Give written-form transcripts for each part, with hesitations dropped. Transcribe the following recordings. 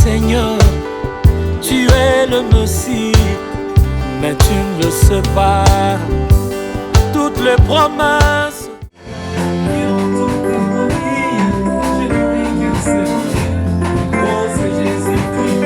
Seigneur, tu es le Messie, mais tu ne le sais pas. Toutes les promesses qui entourent ma vie, je n'aurai qu'un seul. Oh, c'est Jésus-Christ,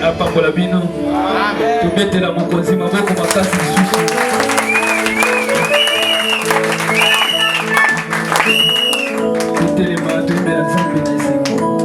apambola bino tobetela mokonzi maboko makasi lisusu totelema toyembela nzambe na esengo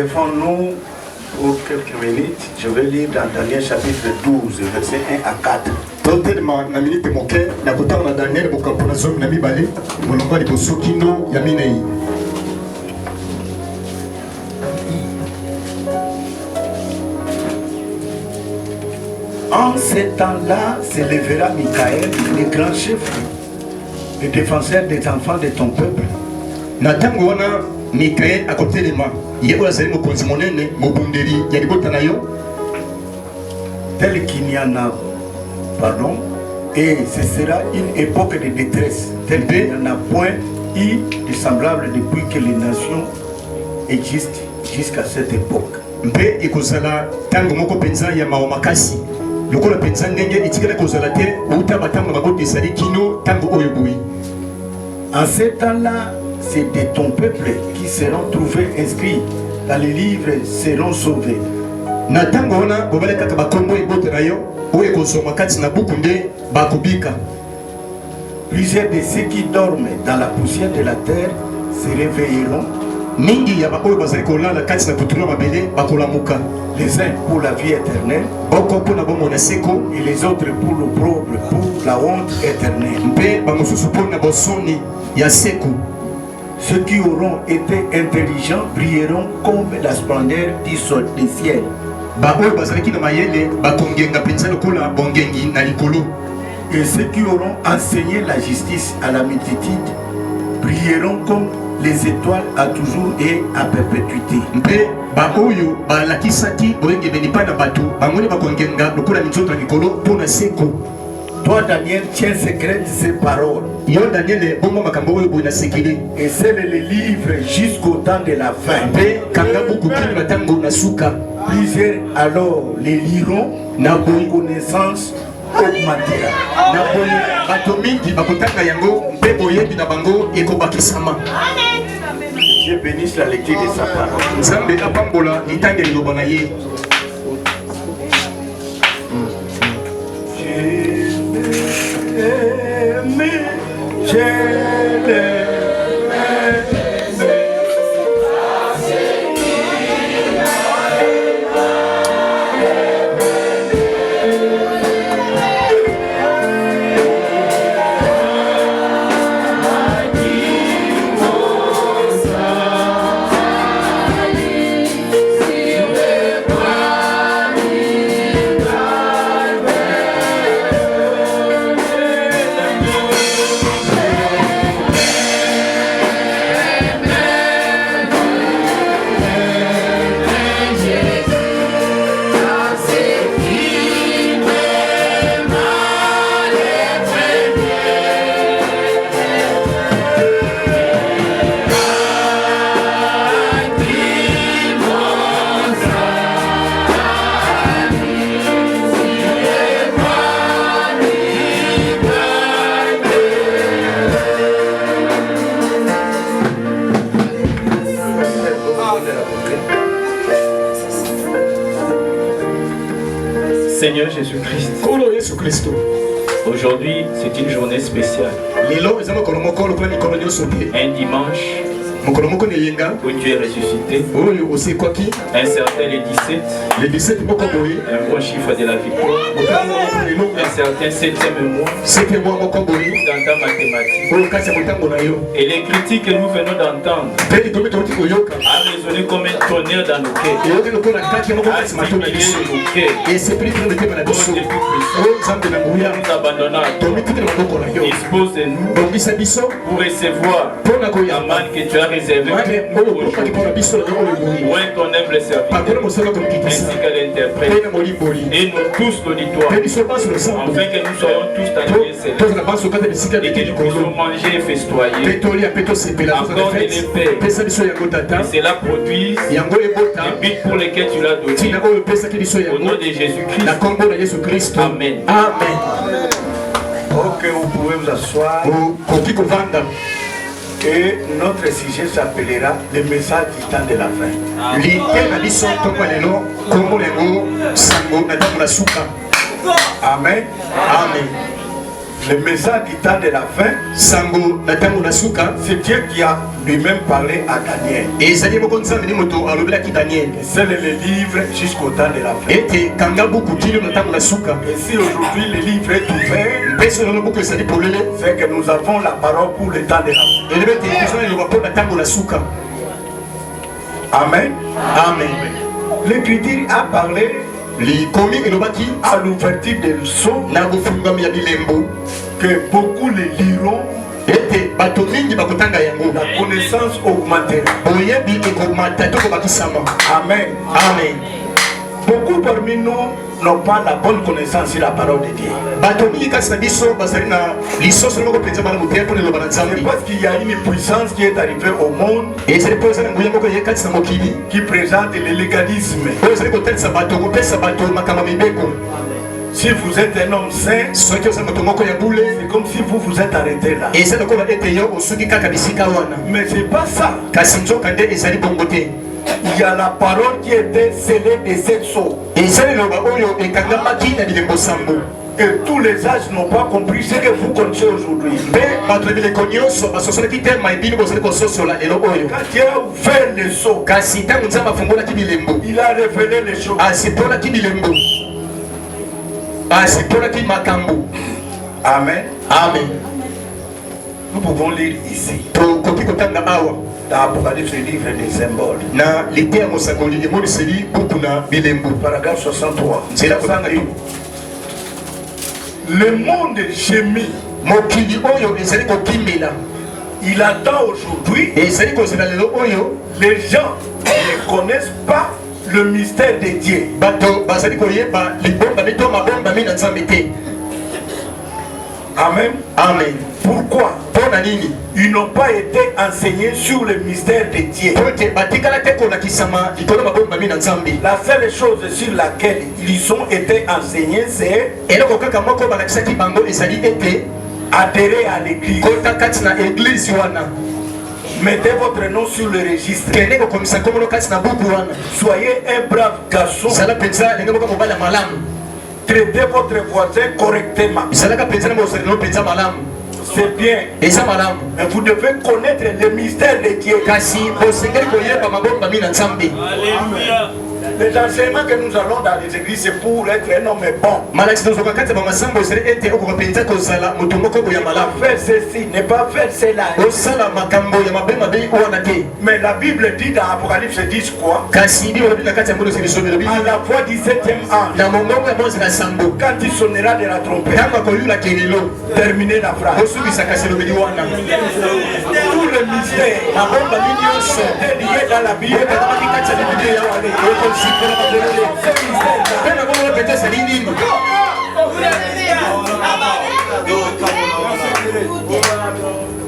Lèvons-nous pour quelques minutes. Je vais lire dans Daniel chapitre 12, versets 1 à 4. Totalement, na minute moke, na kota na Daniel bokampona zomi na mibale, molonga liboso kino ya minei. En ces temps-là, s'élèvera Michael, le grand chef, le défenseur des enfants de ton peuple. Natango wana Michael akotelema, yebo azali mokonzi monene, mobundeli ya libota na yo. Tel qu'il n'y en a, pardon, et ce sera une époque de détresse, tel qu'il n'y en a point eu de semblable depuis que les nations existent jusqu'à cette époque. Mpe ekozala tango moko penza ya maomakasi. Lokola penza ndenge etikala kozala te, uta batango mabote ezali kino tango oyo boyi. En ces temps-là, c'est de ton peuple qui seront trouvés inscrits dans les livres seront sauvés. Na tango wana bobale kaka bakombo ebote na yo, oyo ekozoma kati na buku nde bakobika. Plusieurs de ceux qui dorment dans la poussière de la terre se réveilleront. Mingi ya baoyo bazali kolala kati na putulu mabele bakolamuka. Les uns pour la vie éternelle, boko mpona bomona seko, et les autres pour l'opprobre, pour la honte éternelle. Mpe bamosusu mpona bosoni ya seko. Ceux qui auront été intelligents brilleront comme la splendeur du ciel. Baoyo bazalaki na mayele bakongenga penza lokola bongengi na likolo. Et ceux qui auront enseigné la justice à la multitude brilleront comme les étoiles à toujours et à perpétuité. Mpe baoyo balakisaki boyenge benipa na bato bangoni bakongenga lokola minzoto na likolo mpona seko. Toi Daniel, tiens secret de ces paroles. Yo Daniel, bongo makambo oyo boy na sekele. Et scelle les livres jusqu'au temps de la fin. Mpe kanga buku kini na tango na suka. Plusieurs alors les liront, na bonne connaissance augmentera. Na bonne bato mingi bakotanga yango mpe boyebi na bango ekobakisama. Dieu bénisse la lecture de sa parole. Nzambe apambola litange liloba na ye. Seigneur Jésus-Christ, aujourd'hui c'est une journée spéciale. Un dimanche où tu es ressuscité. Un certain les 17, un bon chiffre de la victoire. Un certain 7e mois dans ta mathématique. Et les critiques que nous venons d'entendre a résonné comme un tonnerre dans nos cœurs. A stimulé nos cœurs. Nous abandonnons à toi. Dispose-nous pour recevoir la manne que tu as réservée pour aujourd'hui. Loin ton humble serviteur, ainsi qu'à l'interprète. Et nous tous l'auditoire, afin que nous soyons tous ta lumière céleste. Et que nous puissions manger et festoyer. Accorde les paix. Et cela produise les buts pour lesquels tu l'as donné. Au nom de Jésus-Christ. Amen. Amen. Ok, vous pouvez vous asseoir. Et notre sujet s'appellera le message du temps de la fin. Amen. Amen. Le message du temps de la fin, c'est Dieu qui a lui-même parlé à Daniel. Et c'est le livre jusqu'au temps de la fin. Et si aujourd'hui le livre est ouvert, c'est que nous avons la parole pour le temps de la fin. Amen. Amen. L'Écriture a parlé à l'ouverture des psaumes que beaucoup les liront. La connaissance augmentera. Amen. Amen. Beaucoup parmi nous n'ont pas la bonne connaissance sur la parole de Dieu. Parce qu'il y a une puissance qui est arrivée au monde qui présente le légalisme. Si vous êtes un homme saint, c'est comme si vous êtes arrêté là. Mais c'est pas ça. Il y a la parole qui était scellée de cette sceaux. Et tous les âges n'ont pas compris ce que vous connaissez aujourd'hui. Quand Dieu a ouvert les sceaux, il a révélé les choses. Amen. Amen. Nous pouvons lire ici. Dans Apocalypse, le livre des symboles. Paragraphe 63. Le monde gémit. Il attend aujourd'hui. Les gens ne connaissent pas le mystère de Dieu. Amen. Amen. Pourquoi? Ils n'ont pas été enseignés sur le mystère de Dieu. La seule chose sur laquelle ils ont été enseignés, c'est adhérer à l'église. Mettez votre nom sur le registre. Soyez un brave garçon. Traitez votre voisin correctement. C'est bien. Mais vous devez connaître le mystère de Dieu. Alléluia. Les enseignements que nous allons dans les églises, c'est pour être un homme bon. Faire ceci, ne pas faire cela. Mais la Bible dit dans Apocalypse 10 quoi? À la fois 17e ange, quand il sonnera de la trompette, terminez la phrase. Tout le mystère est lié dans la Bible.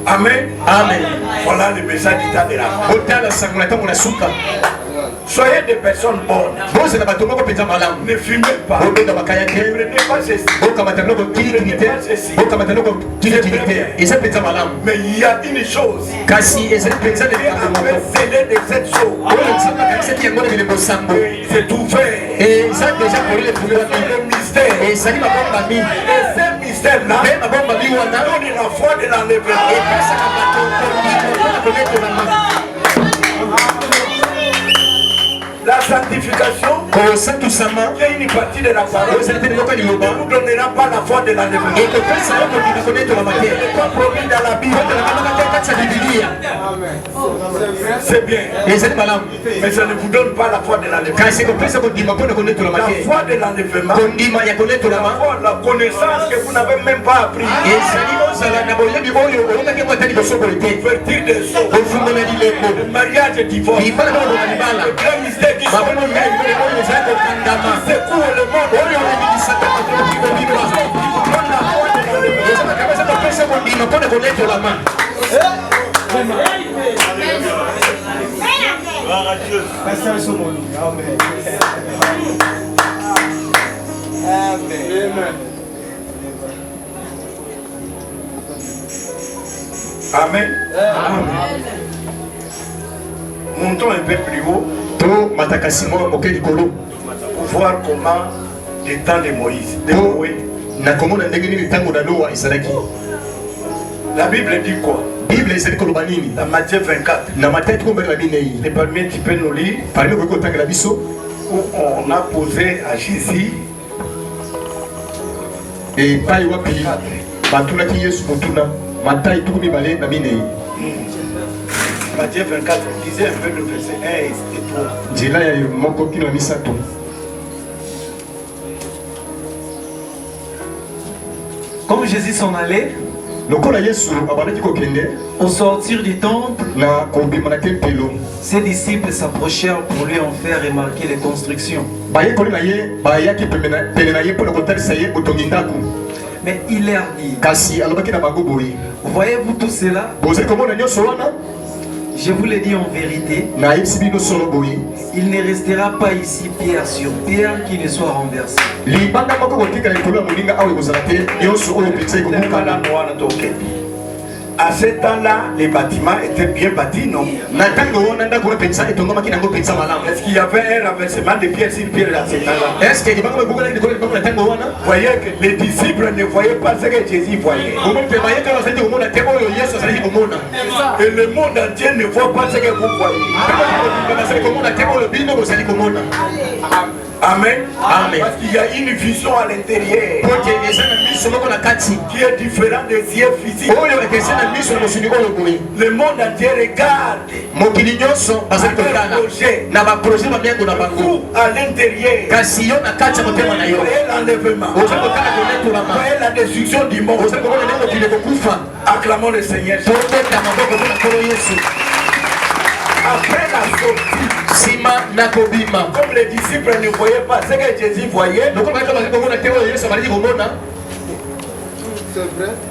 Amen. Amen. Voilà le message du temps de la fin. Soyez des personnes bonnes. Ne fumez pas. Ne prenez pas ceci. Mais il y a une chose. Scellé de cette chose. C'est ouvert. Le mystère. Et ce mystère-là donne la foi de l'enlèvement. La sanctification, qui est une partie de la parole, ne nous donnera pas la foi de l'enlèvement. Ce n'est pas promis dans la Bible. C'est bien. Mais ça ne vous donne pas la foi de l'enlèvement. La foi de l'enlèvement, la connaissance que vous n'avez même pas appris. Ouverture des sceaux, le mariage et divorce, le grand mystère qui secoue le monde. Amen. Montons un peu plus haut pour voir comment le temps de Moïse, na komona ndenge nini tango na Noa ezalaki. La Bible dit quoi? Bible ezali koloba nini? Dans Matthieu 24. Na Matthieu kombe la binei. Les premiers tu peux nous lire. Parmi ko tanga la biso Où on a posé à Jésus et pai wapi batuna ki Yesu mutuna Matthieu tukumi bale na binei. Matthieu 24 disait un peu le verset 1 et 3. Njila ya moko kino misato. Comme Jésus s'en allait, au sortir du temple, ses disciples s'approchèrent pour lui en faire remarquer les constructions. Mais il leur dit, voyez-vous tout cela? Je vous l'ai dit en vérité, il ne restera pas ici pierre sur pierre qui ne soit renversé. À ce temps-là, les bâtiments étaient bien bâtis, non? Est-ce qu'il y avait un renversement de pierre sur pierre à ce temps-là? Vous voyez que les disciples ne voyaient pas ce que Jésus voyait. Et le monde entier ne voit pas ce que vous voyez. Amen. Amen. Parce qu'il y a une vision à l'intérieur qui est différente des yeux physiques. Le monde entier regarde à l'intérieur. Voyez l'enlèvement. Voyez la destruction du monde. Acclamons le Seigneur. Après la sortie, comme les disciples ne voyaient pas ce que Jésus voyait,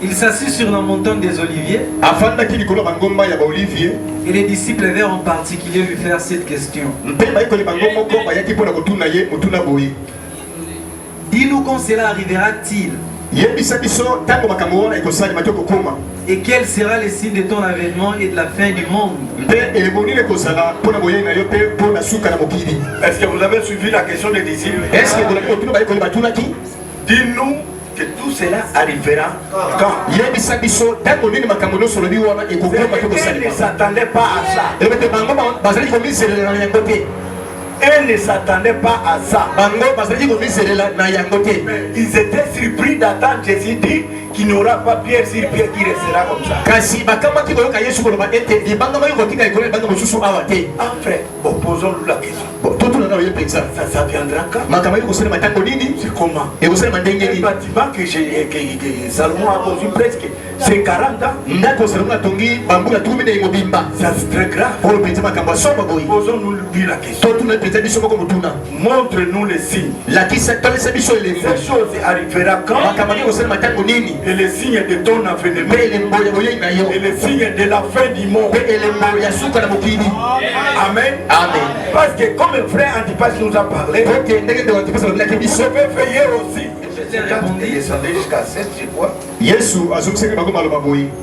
il s'assit sur la montagne des Oliviers. Et les disciples vinrent en particulier lui faire cette question. Dis-nous quand cela arrivera-t-il? Et quel sera le signe de ton avènement et de la fin du monde? Est-ce que vous avez suivi la question des disciples? Dis-nous que tout cela arrivera quand? Ils ne s'attendaient pas à ça. Ils ne s'attendaient pas à ça. Mais ils étaient surpris d'attendre Jésus dit qu'il n'y aura pas pierre sur pierre qui restera comme ça. Après, posons-nous la question. Ça viendra quand? C'est comment? Un bâtiment que Salomon a construit presque 50 ans. Ça c'est très grave. Posons-nous la question. Montre-nous les signes. Ces choses arriveront quand? Et les signes de ton avènement. Et les signes de la fin du monde. Amen. Parce que comme le frère Antipas nous a parlé, vous devez veiller aussi. Jusqu'à 7, je crois.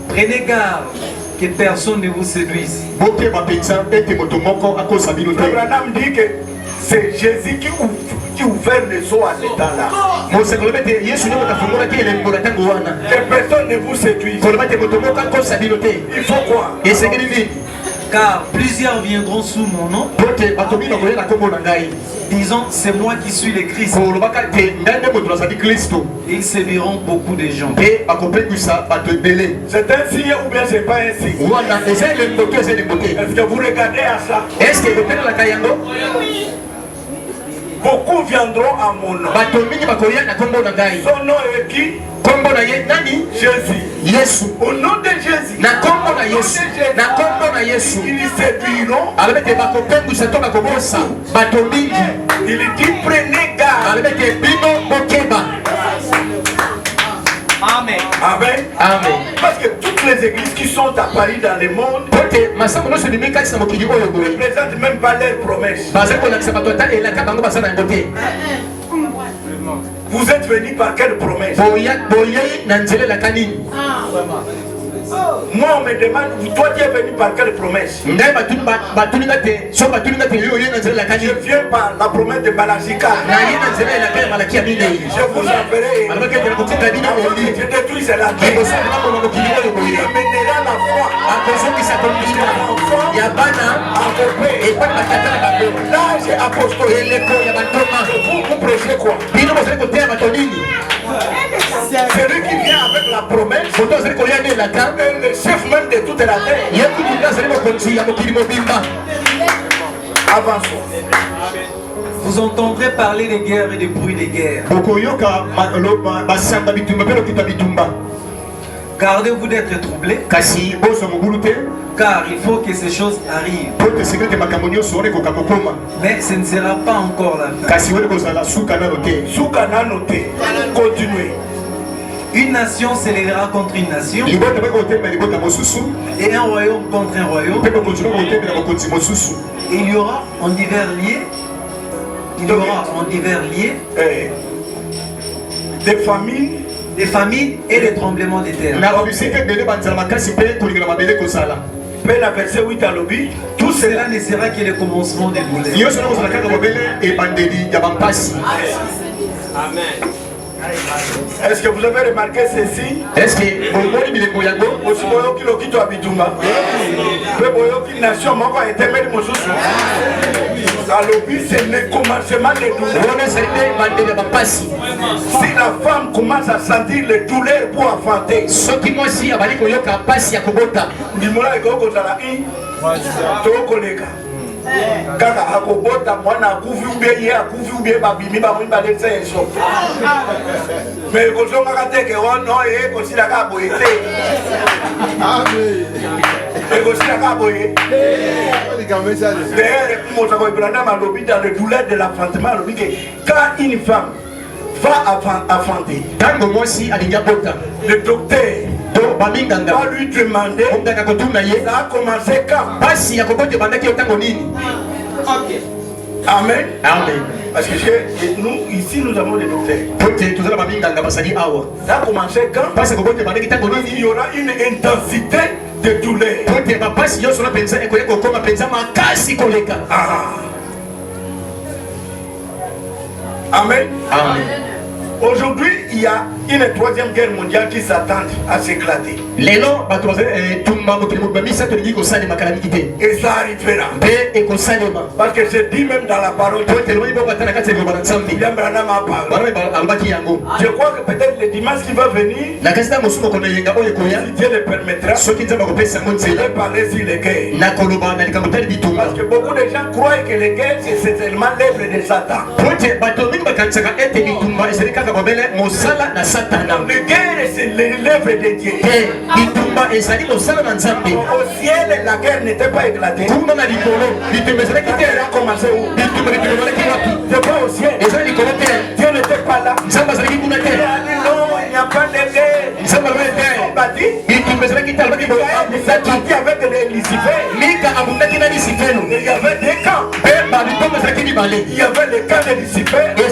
Prenez garde que personne ne vous séduise. Abraham dit que c'est Jésus qui ouvert les eaux à ce temps-là. Que personne ne vous séduise. Il faut quoi? Car plusieurs viendront sous mon nom, disant c'est moi qui suis le Christ. Ils séduiront beaucoup de gens. C'est un signe ou bien c'est pas un signe? Est-ce que vous regardez à ça? Beaucoup viendront à mon nom. Son nom est qui? Jésus. Au nom de Jésus. Ils séduiront. Il dit prenez garde. Amen. Amen. Amen. Parce que toutes les églises qui sont à Paris dans le monde ne présentent même pas leurs promesses. Vous êtes venus par quelle promesse? Moi, on me demande, toi tu es venu par quelle promesse? Je viens par la promesse de Balashika. Je vous enverrai. Je détruis la terre. Il amènera la foi. L'âge apostolique. Vous prêchez quoi? C'est lui qui vient avec la promesse. Le chef même de toute la terre. Avançons. Vous entendrez parler des guerres et des bruits des guerres. Gardez-vous d'être troublés, car il faut que ces choses arrivent. Mais ce ne sera pas encore la fin. Continuez. Une nation s'élèvera contre une nation, et un royaume contre un royaume. Et il y aura en divers lieux, des famines et des tremblements de terre. Tout cela ne sera que le commencement des douleurs. Amen. Est-ce que vous avez remarqué ceci? Est-ce que c'est le commencement des douleurs. Si la femme commence à sentir les douleurs pour affronter, kaka akobota mwana akufi ubie ye akufi ubie babimi bamwimba lesa eso mais kozongaka teke ono ye kosilaka boye te ekosilaka boye d'ailleurs mosako Ibrahim alobi dans le douleur de l'enfantement alobi que quand une femme va enfanter, le docteur va lui demander ça a commencé quand. Amen. Amen. Parce que nous, ici, nous avons des docteurs. Ça a commencé quand. Il y aura une intensité de douleur. Amen. Amen. Aujourd'hui, il y a une troisième guerre mondiale qui s'attend à s'éclater. Et ça arrivera. Parce que c'est dit même dans la parole. Je crois que peut-être le dimanche qui va venir, si Dieu le permettra, je vais parler sur les guerres. Parce que beaucoup de gens croient que les guerres, c'est seulement l'œuvre de Satan. Les guerres, c'est l'œuvre de Dieu. Au ciel, la guerre n'était pas éclatée. La guerre a commencé où? C'est pas au ciel. Dieu n'était pas là. Il a dit non, il n'y a pas de guerre. Ils sont bâtis. Il avec les Lucifer. Il y avait des camps. Il y avait le camp de Lucifer. Et les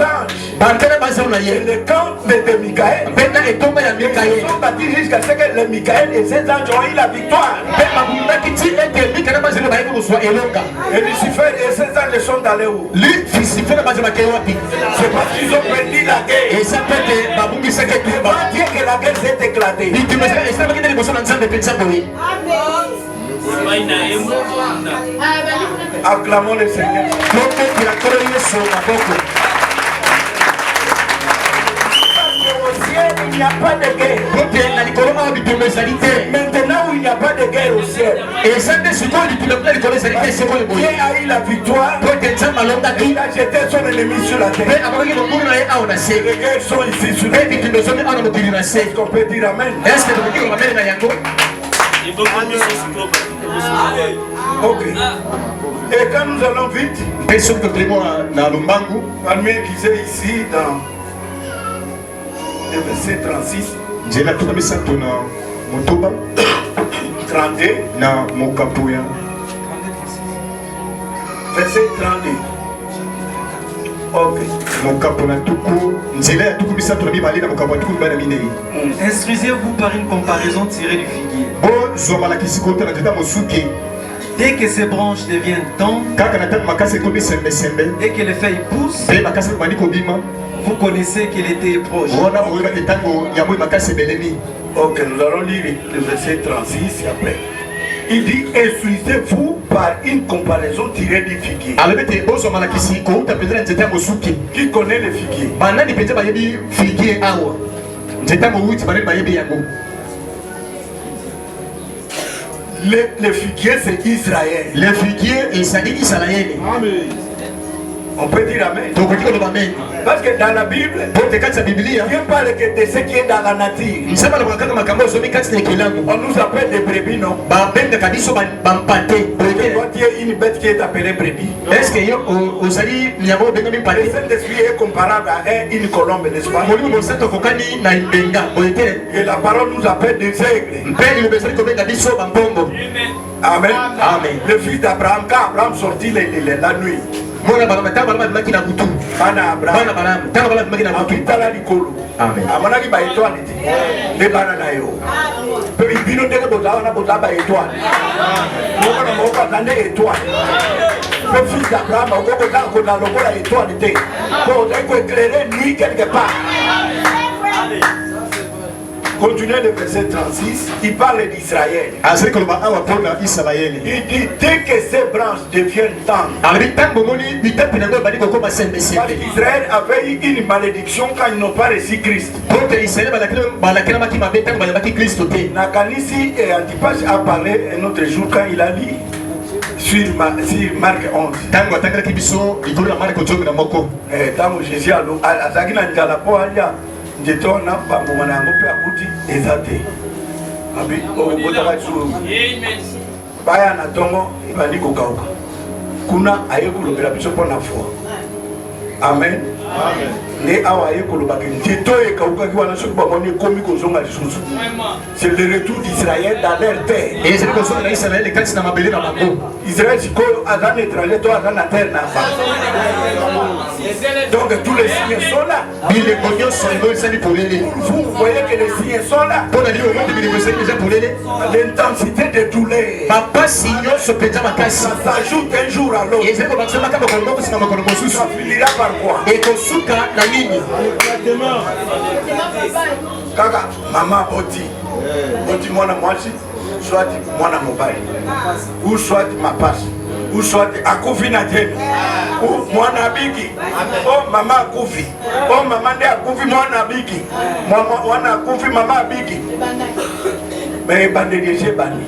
anges. Et le camp de Michael. Ils sont bâtis jusqu'à ce que les Michael et ses anges ont eu la victoire. Et Lucifer et ses anges sont allés où? C'est parce qu'ils ont perdu la guerre. C'est pas dire que la guerre s'est éclatée. Acclamons le Seigneur. Il n'y a pas de guerre. Maintenant où il n'y a pas de guerre au ciel, Dieu a eu la victoire. Il a jeté son ennemi sur la terre. Les guerres sont ici sur la terre. Est-ce qu'on peut dire Amen? Ok. Et quand nous allons vite, parmi lisez ici dans le verset 36, 32, verset 32. Ok. Instruisez-vous par une comparaison tirée du figuier. Dès que ces branches deviennent tendres et que les feuilles poussent, vous connaissez qu'il était proche. Ok, nous allons lire le verset 36 et après. Il dit, instruisez-vous par une comparaison tirée du figuier. Qui connaît le figuier? Le figuier, c'est Israël. Le figuier, c'est Israël. Amen. On peut dire amen. Parce que dans la Bible, Dieu parle que de ce qui est dans la nature. On nous appelle des brebis, non? Toi, tu es une bête qui est appelée brebis. Est-ce que le Saint-Esprit est comparable à une colombe, n'est-ce pas? Et la parole nous appelle des aigles. Amen. Amen. Le fils d'Abraham, quand Abraham sortit la nuit, le fils d'Abraham, quelque part. Continuez le verset 36, il parle d'Israël. Il dit, dès que ces branches deviennent tendres, Israël avait eu une malédiction quand ils n'ont pas reçu Christ. Nakanisi et Antipas a parlé un autre jour quand il a lu sur Marc 11. Tango Jésus a Jetona bamona ngope akuti ezate abi obotaka tsuru baya na tongo ibandi kokauka kuna ayekulobela biso pona foi. Amen. Amen. Ne awa ayekolobaki njeto ekauka ki wana soki bamoni ekomi kozonga lisusu. C'est le retour d'Israël dans leur terre. Et c'est le retour d'Israël et quand c'est dans ma belle dans ma go. Israël sikoyo azana étranger to azana terre na fa. Donc tous les signes sont là. Vous voyez que les signes sont là. L'intensité de douleur. Ça s'ajoute un jour à l'autre. Ça finira par quoi? Kaka, maman oti mwana mwasi, soit mwana mobile, ou soit ma passe, ou soit akufi na tena, ou mwana bigi, oh mama akufi, oh mama nde akufi mwana bigi, mwana akufi mama bigi. Mais bande de jebani,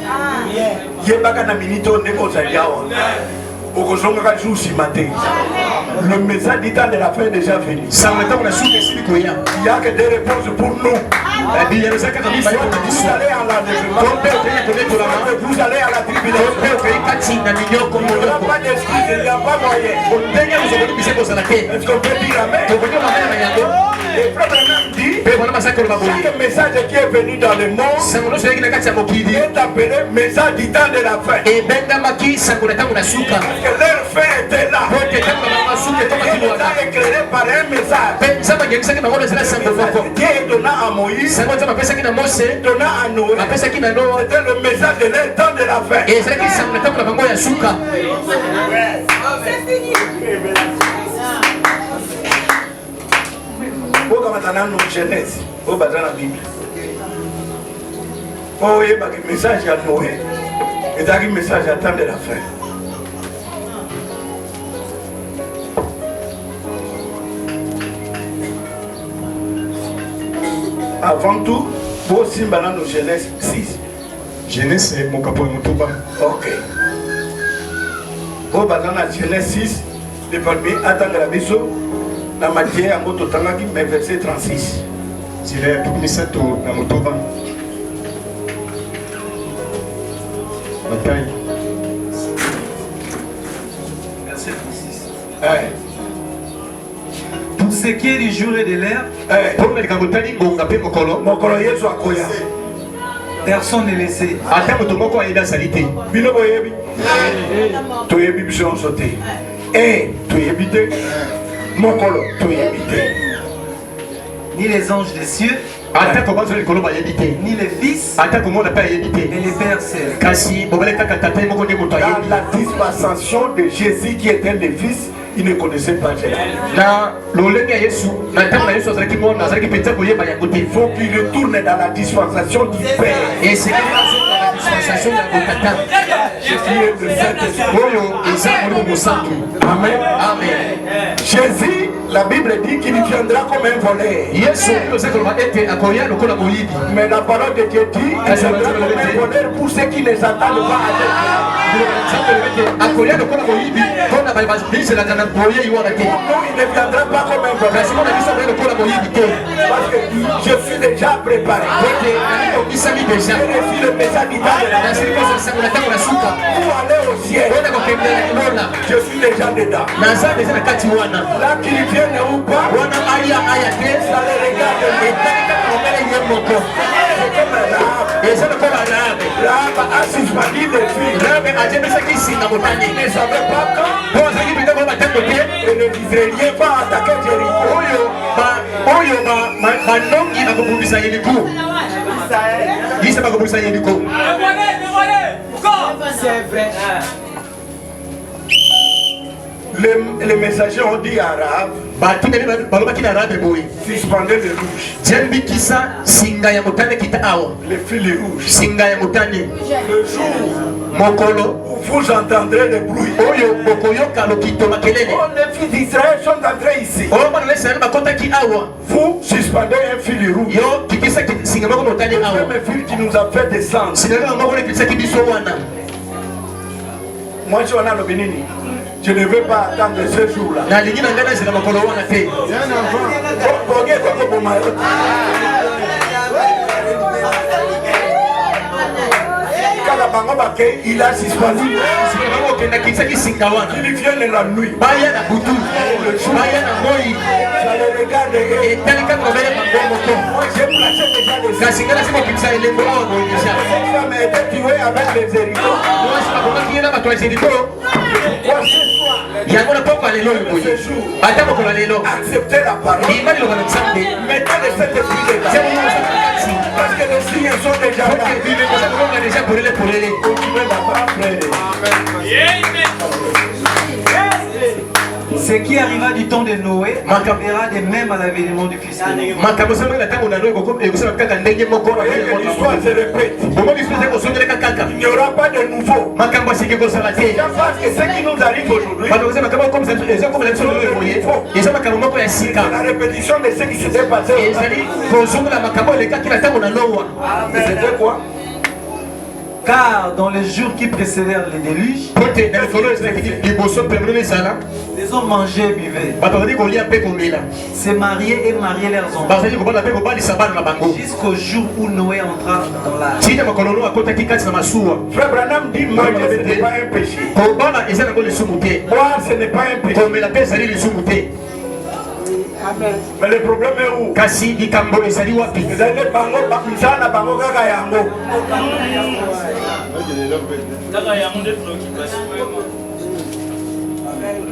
yebaka na minito ndeko za yawa. Le message du temps de la fin est déjà venu. Il n'y a que des réponses pour nous. Vous allez à l'enlèvement, vous allez à la tribulation. Il n'y a pas d'excuse, il n'y a pas moyen. Est-ce qu'on peut dire amen? Le frère dit, chaque message qui est venu dans le monde est appelé message du temps de la fin. Que leur fin était là. Il est éclairé par un message. Dieu donna à Moïse, donna à Noé. C'était le message de leur temps de la fin. Maintenant nous Genèse, au bazar la Bible. Oh, il y a un message à Noé. Et il y a un message à temps de la fin. Avant tout, pour Simbalan de Genèse 6. Genèse est mon capot et mon toba. Ok. Pour Bazana Genèse 6, le premier attend la maison. La matière en moto tangaki, mais verset 36. C'est le tout ministère dans mon toba. Bataille. Verset 36. Pour ce qui est du jour et de l'heure, personne n'est laissé. mokolo toyebite. Ni les anges des cieux, ni les fils, et les pères seuls. Dans la dispensation de Jésus qui était le fils, il ne connaissait pas Jésus. Il faut qu'il retourne dans la dispensation du Père. Et c'est la dispensation de Jésus est le Saint-Esprit. Amen. Amen. Jésus, la Bible dit qu'il viendra comme un voleur. Mais la parole de Dieu dit qu'il viendra comme un voleur pour ceux qui ne s'attendent pas à Dieu. Pour nous, il ne viendra pas comme un voleur. Parce que je suis déjà préparé. Je suis le message d'Italie. Pour aller au ciel, je suis déjà dedans. Là qu'il vienne ou pas, ça les regarde. C'est comme un arabe. L'arabe a suspendu les filles. Il ne savait pas quand. Et ne disait rien pas attaquer Jéricho. C'est vrai. Les messagers ont dit à Rahab, suspendez le rouge. Les filles rouges. Le jour où vous entendrez le bruit. Oh, les filles d'Israël sont entrées ici. Vous suspendez un fil rouge. Le même fil qui nous a fait descendre. Moi, je suis en Bénini. Je ne veux pas attendre ce jour-là. Il a suspendu. Il vient la nuit. Ça le regarde. Moi j'ai placé déjà des femmes étaient tuées avec les hérissons. Acceptez la parole. Mettez le Saint-Esprit dedans. Parce que les signes sont déjà là. Continuez là-bas, frère. Ce qui arriva du temps de Noé arrivera de même à l'avènement du Fils de l'homme. L'histoire se répète. Il n'y aura pas de nouveau. Parce que ce qui nous arrive aujourd'hui, la répétition de ce qui s'était passé. C'était quoi? Car dans les jours qui précédèrent les déluges, les hommes mangeaient et buvaient, se mariaient et mariaient leurs enfants, jusqu'au jour où Noé entra dans l'arche. Frère Branham dit manger ce n'est pas un péché. Boire ce n'est pas un péché. Mais le problème est où? Vous allez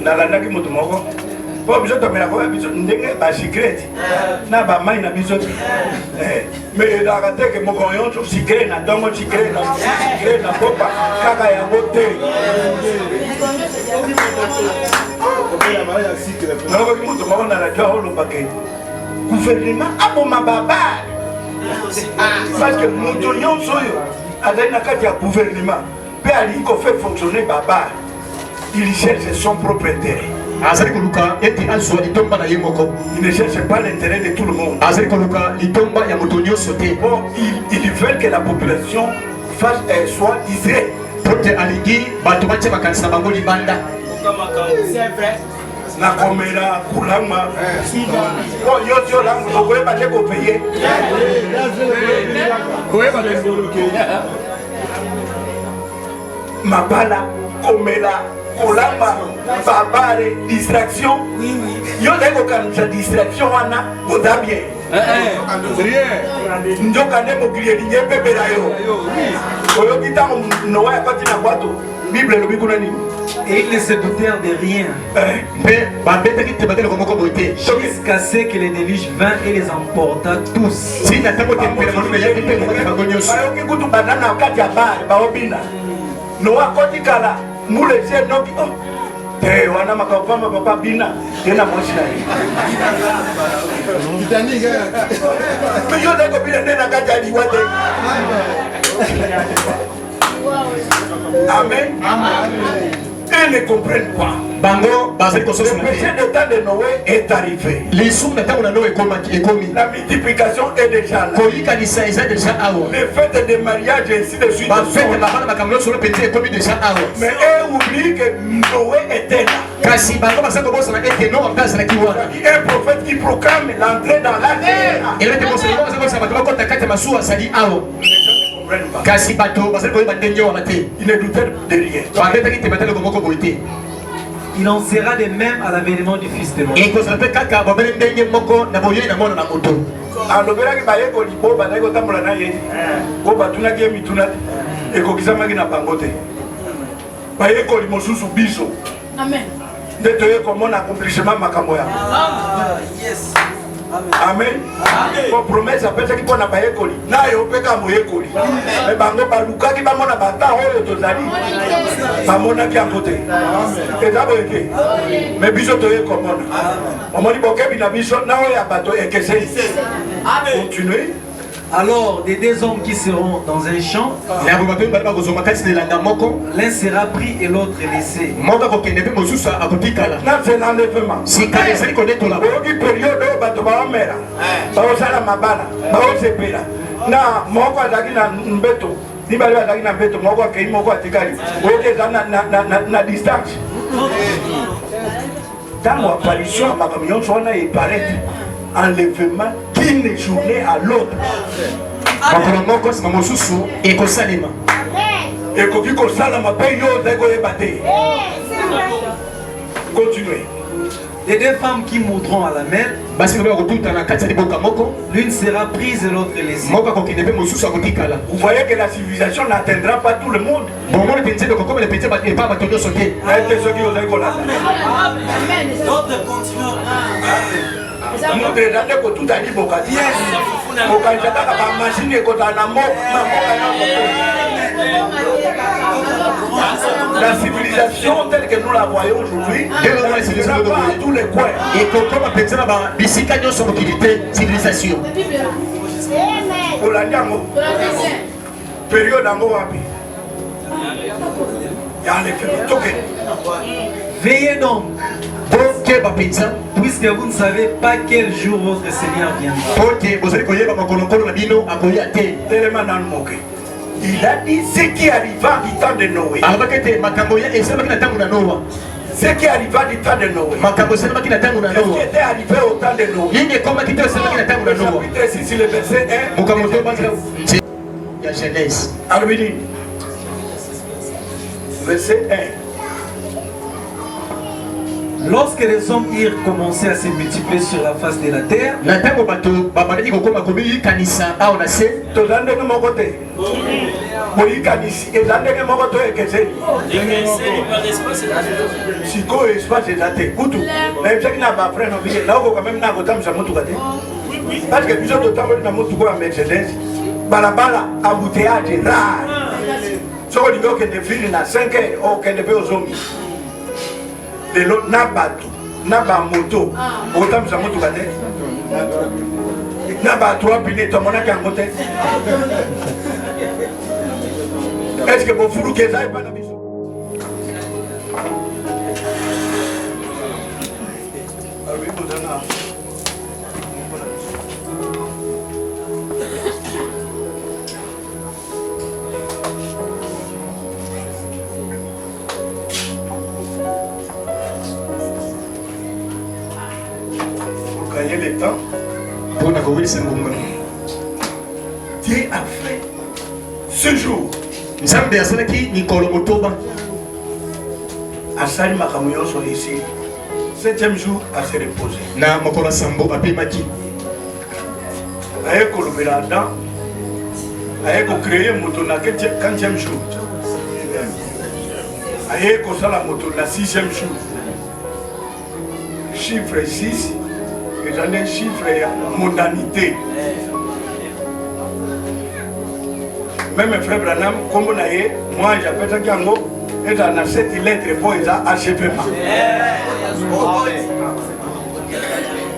nalandaki moto moko po biso tomela ko biso ndenge ba secret na ba mai na biso mais ezalaka te ke moko nyonso secret na ndongo secret na popa kaka yango te. nakoki moto moko na radio olobake gouvernement aboma baba parce que moto nyonso oyo azali na kati ya gouvernement mpe alingi kofaire fonctionner baba. Il cherche son propre intérêt. Il ne cherche pas l'intérêt de tout le monde. Bon, ils veulent que la population soit Israël. C'est vrai. Nakomera kulama oh yo langu okoye ba te ko payer mabala komela kolamba babare distraction yo ndeko kanisa distraction wana boza bien njoka nde mokili elingi epepela yo oyo kitango noa yakoti na bwato bible elobi kuna nini Et ils ne se doutèrent de rien. Jusqu'à ce que le déluge vint et les emporta tous. wana makapamba papa bina tena moshi na hii mimi yote kwa bila nena kaja liwate. Amen. Ils ne comprennent pas. Le péché de temps de Noé est arrivé. La multiplication est déjà là. Les fêtes de mariage et ainsi de suite. Mais eux oublient que Noé était là. Il y a un prophète qui proclame l'entrée dans la terre. Il ne doutait de rien. Il en sera de même à l'avènement du Fils de l'homme. Amen. Pour promesse à personne qui peut n'a pas école. Na yo peka mo école. Mais bango baluka qui ba mona bata oyo tozali. Ba mona ki ankote. Et d'abord que. Mais biso to ye komona. On moni boke bina biso na oyo abato ekese. Continuez. Alors, des deux hommes qui seront dans un champ, l'un sera pris et l'autre laissé. C'est l'enlèvement. Si période na distance. Dans l'apparition, ma camion soit est paraître. Enlèvement d'une journée à l'autre. Continuez. Les deux femmes qui mourront à la mer, l'une sera prise et l'autre laissée. Vous voyez que la civilisation n'atteindra pas tout le monde. D'autres continueront. La civilisation telle que nous la voyons aujourd'hui ne sera pas à tous les coins. Veillez donc, puisque vous ne savez pas quel jour votre Seigneur viendra. Il a dit ce qui arriva du temps de Noé. Ce qui arriva du temps de Noé. Ce qui était arrivé au temps de Noé. Le chapitre 6, le verset 1. Genèse. Verset 1. Lorsque les hommes eurent commencé à se multiplier sur la face de la terre, parce que nous autres temps na moto kwa Mercedes balabala embouteillage rare so ko dingo ke de fili na 5 heures o ke de pe ozongi de lo na bato na ba moto o tam sa moto kate na ba 3 pine to mona ka ngote est-ce que vous fulu que ça est pas na biso oui bodana le temps. Dieu a fait ce jour. Asali makamuyo so ici. 7e jour à se reposer. Na mokola sambo apimaki. Aye kolobela dan. Aye ko créer moto na 4e jour. Aye kosala moto la 6e jour. Chiffre 6, et j'en ai chiffre mondanité. Même frère Branham, comme on a eu, moi j'appelle ça Kango, et dans 7 lettres pour les achèvements.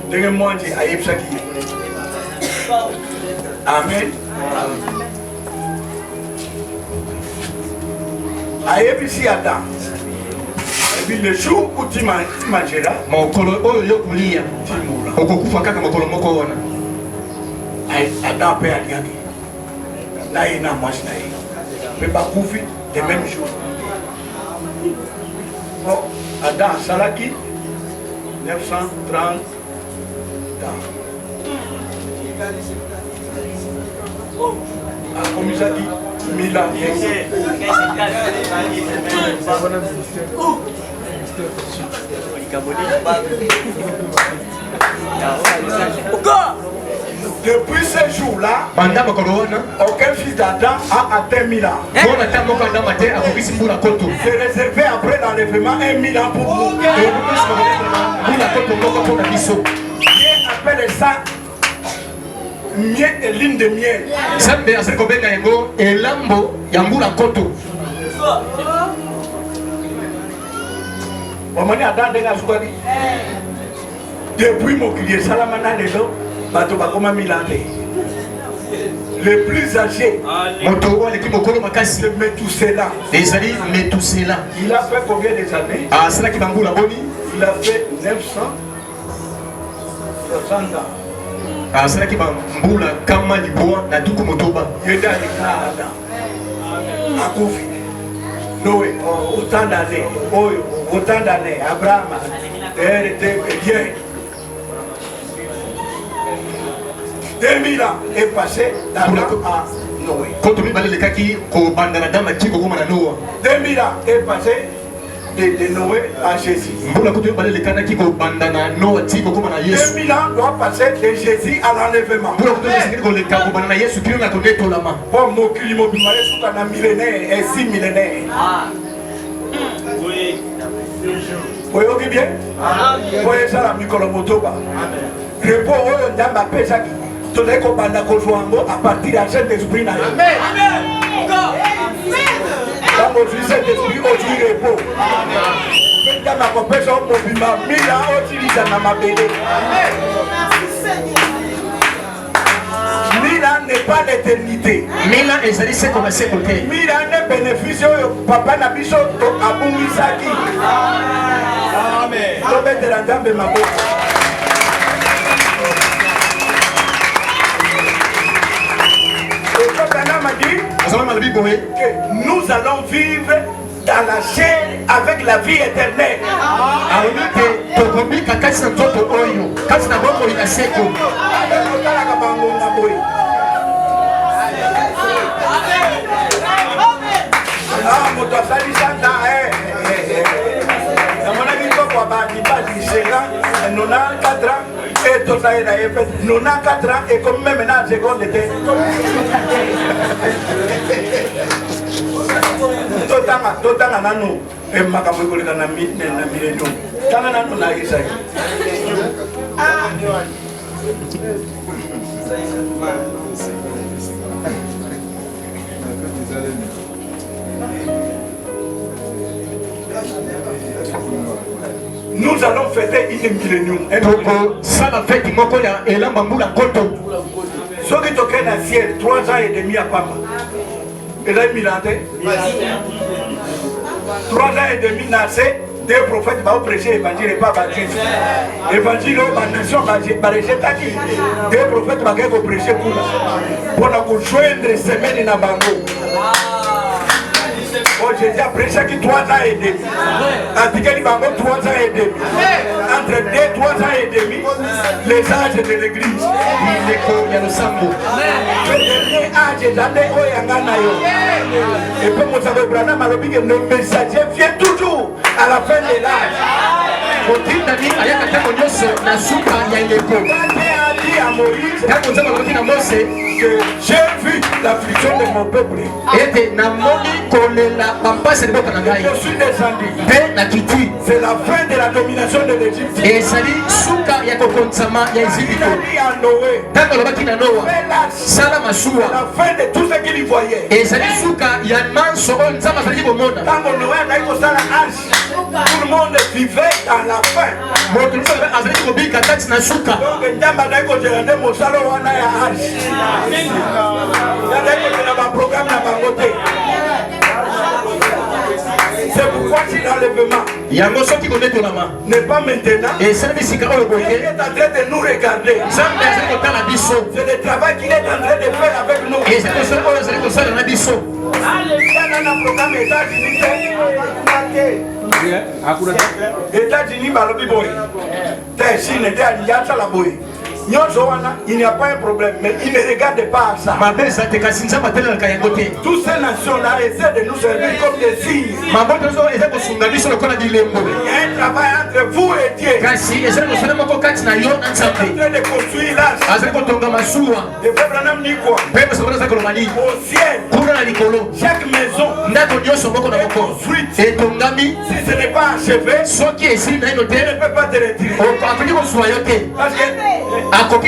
Dès moi je dis Aïe Saki. Amen. Aïe ici Adam. Et puis le jour où tu mangeras, mon colo yo kulia. Okokufa kaka makolo moko wana. Adam peut aller. Là il n'a pas changé. Mais pas couper les mêmes jours. Bon, Adam Salaki 930 ans. Comme ça dit, 1000 ans. Depuis ce jour-là, aucun fils d'Adam a atteint 1000 ans. C'est réservé après l'enlèvement 1000 ans pour vous. Dieu appelle ça miel et ligne de miel. Depuis mon crier Salamana les gens, le plus âgé, c'est Métoussela. Il a fait combien des années? Il a fait 960 ans. Il était à Adam. Noé, autant d'années, Abraham, elle était bien. 2000 ans est passé d'Adam à Noé. 2000 ans est passé de Noé à Jésus. 2000 ans doit passer de Jésus à l'enlèvement. Pour mon climat, il y a un millénaire et 6 millénaires. Oui. Vous voyez bien? Vous voyez ça la Mikolomotoba. Repos, on a appelé ça. À partir de la Saint-Esprit. Amen. Quand on dit Saint-Esprit, on dit repos. Quand ma compétition, on dit ma mille ans, on dit ça n'a pas béni. 1000 ans n'est pas l'éternité. 1000 ans est ce qu'on a fait. 1000 ans n'est bénéfice. Papa n'a pas Aboumisaki. Amen. On va mettre la dame de ma bouche. Nous allons vivre dans la chair avec la vie éternelle. Et tout ça, il a fait 94 ans et comme même maintenant, c'est qu'on était. Tout à l'heure, et ma caméra n'a mis les noms. Tant à l'heure, on a eu ça. Nous allons fêter une millénium. Ça va faire du Mokoya et là, Mamboula Koto. Ce qui est au ciel, 3 ans et demi à Pama. Et là, il 3 ans et demi, nassé. Des prophètes vont prêcher l'évangile et pas baptiser. L'évangile, la nation va prêcher. Des prophètes vont prêcher pour nous joindre semaine dans Bango. Oh, Jésus a prêché qui 3 ans et demi. Antiquel Bango 3 ans et demi. Entre 3 ans et demi, les âges de l'église. Il est comme il y a le sambo. Le dernier âge des années, oh, il y a un anayo. Et comme vous savez, Branham a dit que le messager vient toujours à la fin de l'âge. Faut-il dire, il y a quelqu'un qui a dit à Moïse, que j'ai vu l'affliction de mon peuple. Et Je suis descendu. C'est la fin de la domination de l'Égypte. Il a dit à Noé, fais l'arche. C'est la fin de tout ce qu'il y voyait. Quand Noé a dit la arche, tout le monde vivait dans la fin. Donc, c'est pourquoi si l'enlèvement n'est pas maintenant, il est en train de nous regarder. C'est le travail qu'il est en train de faire avec nous. États-Unis, il n'y a pas un problème, mais il ne regarde pas à ça. Toutes ces nations-là essaient de nous servir comme des signes. Il y a un travail entre vous et Dieu. Il est en train de construire l'arche. Et Branham dit quoi? Au ciel, chaque maison est construite. Si ce n'est pas achevé, tu ne peux pas te retirer. Parce que ok,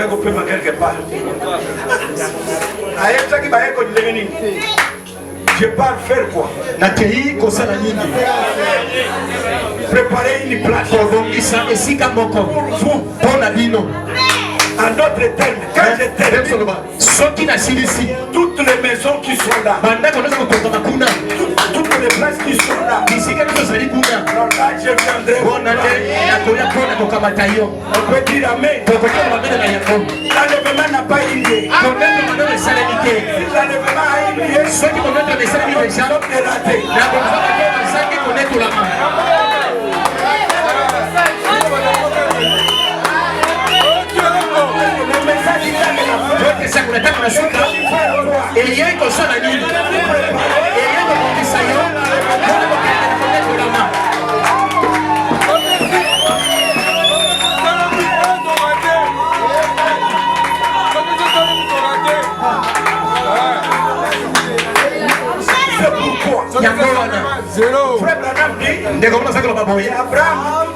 ne faut pas quelque part. Je pars faire quoi? Préparer une place pour vous. En d'autres termes, quand je termine, toutes les maisons qui sont là, toutes les places qui sont là, alors là je viendrai. On peut dire amen. L'enlèvement n'a pas idée. Si l'enlèvement a idée, c'est raté. Frère Branham dit, Abraham,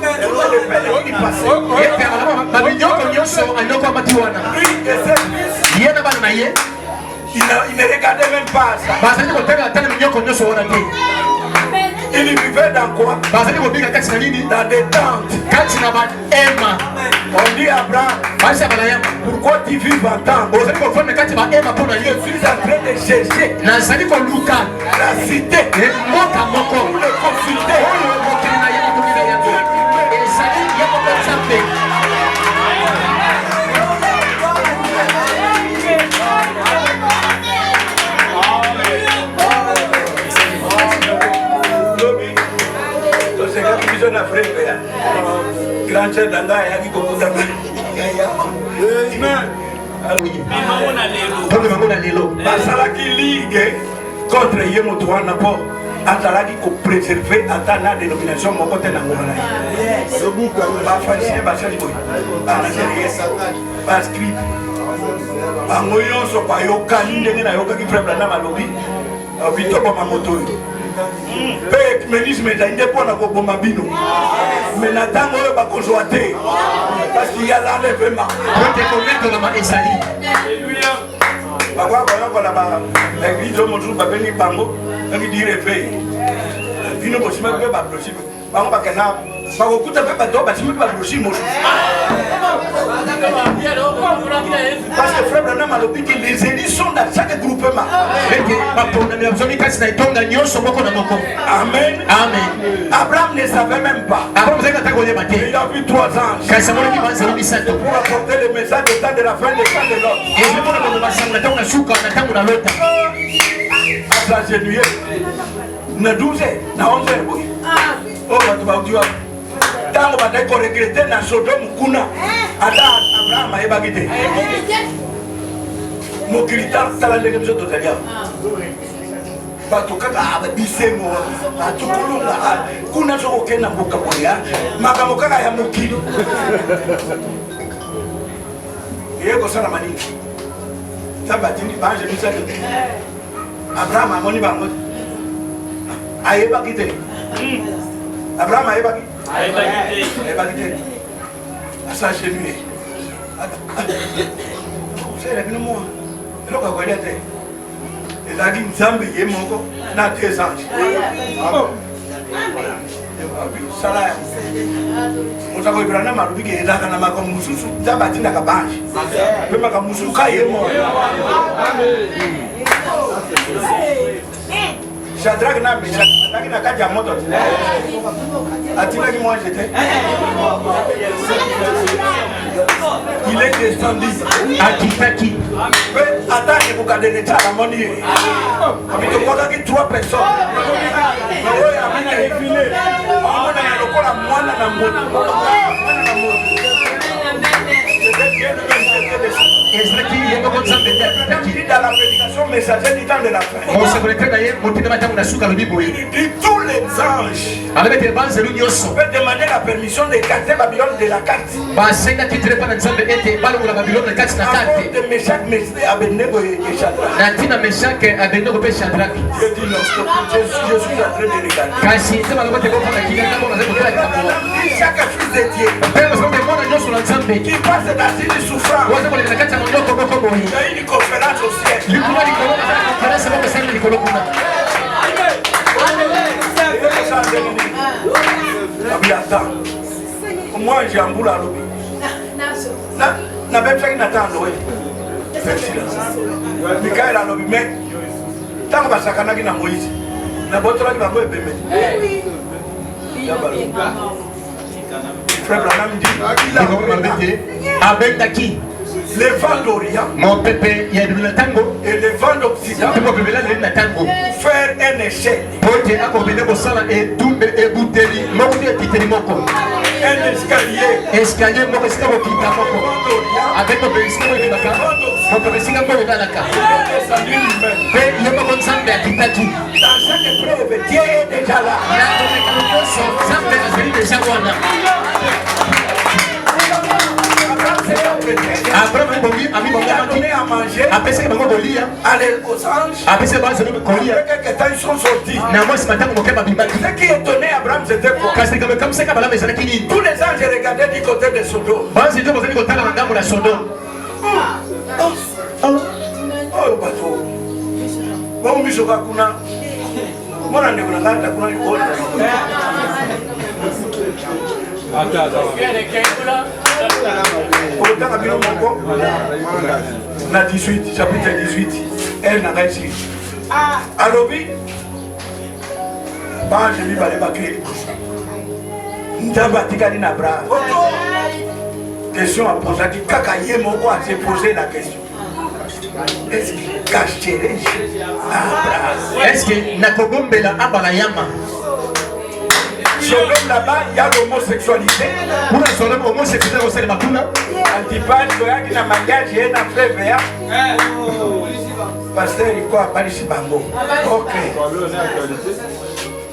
il ne regardait même pas ça. Il vivait dans quoi? Dans des tentes. On dit à Abraham, pourquoi tu vis en tente? Je suis en train de chercher la cité pour le consulter. Grand chef d'Anda et Agui Kokuta. Basalaki ligue contre Yemotouana pour Atalaki ko préserver Atana dénomination mon côté Nangomana. Bafarisien Basali Boy. Bascrit. Angoyon so pa yoka ndenge na yoka ki frère Branham alobi. Vito ba moto. Pek menisme d'aide pour la bomabino. Mais n'attends pas qu'on soit parce qu'il y a l'enlèvement. Pour te connaître la main et sali. L'église de mon jour va venir Bango, il dit réveil. Il ne peut pas possible. bango bakena bakokuta mpe bato batimi mpe babroshi mosusu parce que frère Branham alobi que les élites sont dans chaque groupement. Amen. Amen. Abraham ne savait même pas. Il a vu 3 anges pour apporter le message du temps de la fin des temps de l'homme. À s'agenouiller. Na 12 na 11 boy. Oh bato ba diwa. Tango ba ko regretter na Sodome kuna. Ata Abraham ayebaki te. Mokilita tala ndenge biso tozalia. Bato kaka bisengo. Bato kulunga. Kuna soko kena mboka koya. Makambo kaka ya mokili. Yego sana manini. Tabatini banje misali. Abraham amoni bango. Ayebaki te. Abraham ayebaki. Ayebaki te. Asa chenue. C'est la vie de moi. Le quoi quoi était. Et là qui Nzambe yé moko na 2 anges. Ça là. Musa ko Ibrahim malubi ke ndaka na mako mususu Nzambe atinda ka banji. Pe maka mususu ka yé mo. Shadrach na Meshach na kaja moto. Atina qui moi j'étais. Il est descendu à Kitaki. Attends, il faut garder les tas à mon niveau. Il faut garder 3 personnes. Dans la prédication messager du temps de la fin. Tous les anges peuvent demander la permission de casser Babylone de la carte. De Meshach, Abednego et Shadrach. Je dis non, je suis en train de regarder. Chaque fils de Dieu qui passe dans une souffrance, il y a une conférence au ciel. Moi j'ai un boulot à l'obé. Na même ça qui n'attend l'obé. Mikaël a l'obé, mais tant que ça n'a pas Moïse, na botola qui va me bémer. Frère Branham dit, avec qui? Les vents d'Orient mon pépé il y a du tango et les vents d'Occident faire un échelle pour te accompagner au salon et tout et bouteille mon petit moko un escalier mon escalier qui t'a avec mon escalier qui t'a mon pépé singa pour le dalaka et il y a pas comme ça mais qui t'a dit dans chaque épreuve Dieu est déjà là là on est comme ça ça fait déjà voilà. Après, on a donné à manger. Après, c'est aux anges. Après, c'est quelques temps ils sont sortis. Ce qui étonnait Abraham, c'était quoi? Tous les anges regardaient du côté de Sodome. Oh, bateau. Bon, Michoka Kuna. Moi, on a na 18, chapitre 18, elle n'a pas ici. Alobi, je lui balai bakri. Ndaba tikali na bra. Question à poser, qui kakaye moko a se poser la question. Est-ce que cacherait est-ce que nakogombela abalayama? Sodome là-bas, il y a l'homosexualité. Pour le Sodome homosexualité, c'est le Makuna. Antipas, il y a un mariage, il y a un frère vert. Pasteur, il y a un Bango. Ok.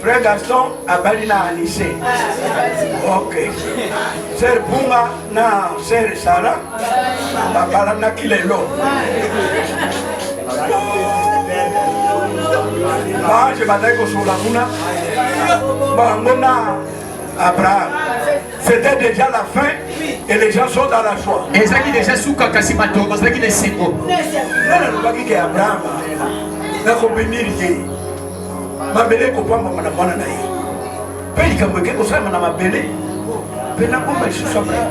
Frère Gaston, a Balina Anissé. Ok. Sœur Bunga, na Sœur Sarah, Papa na Kilelo. Je m'attaque sur la Mouna. Abraham. C'était déjà la fin et les gens sont dans la joie. Et ça qui déjà sous Kakasimato, parce qu'il est single. Non, pas qui est Abraham. Je vais bénir Dieu. Je vais bénir Dieu. Peli kamweke ko sama na mabele. Pena bomba ici soit prêt.